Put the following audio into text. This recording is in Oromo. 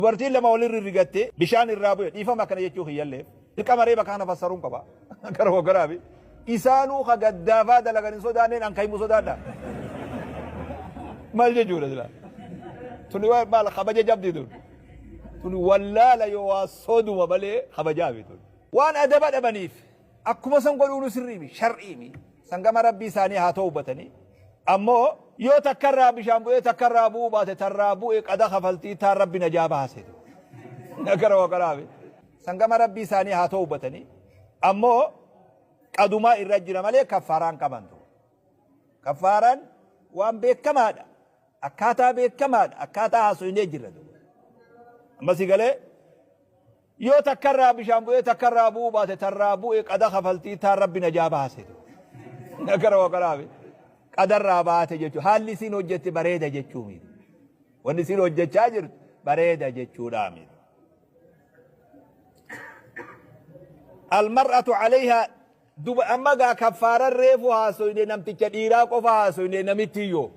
dubartiin lama walii rirrigattee bishaan irraa bu'e dhiifama kana jechuu hiyyalleef ilqamaree bakka fassaruun qaba garoo garaabi isaanuu gaddaafaa dalagan hin sodaanneen an kaymu sodaadha maal jechuudha sila tuni waa maal kabaja jabdi tuni wallaala yoo waa soduma malee kabajaafi tuni waan adaba dhabaniif akkuma san godhuunu sirriimi shar'iimi sangama rabbii isaanii haa ta'u hubatanii ammoo yoo takkarraa bishaan bu'ee takkarraa bu'uu baate tarraa bu'ee qada kafaltii taan rabbi najaa baase nagara wagaraabe sangama rabbii isaanii haa ta'u hubatanii ammoo qadumaa irra jira malee kaffaaraan qabantu kaffaaraan waan beekamaadha akkaataa beekamaadha akkaataa haasoynee jirra ammasii galee yoo takkarraa bishaan bu'ee takkarraa bu'uu baate tarraa bu'ee qada kafaltii taan rabbi najaa baase nagara wagaraabe qadarraa baate jechuudha haalli isiin hojjette bareeda jechuu miti wanni isiin hojjechaa jirtu bareeda jechuudha miti almar'atu alayha duba amma gaa kaffaaran reefu haasoyne namticha dhiiraa qofa haasoyne namittiyyoo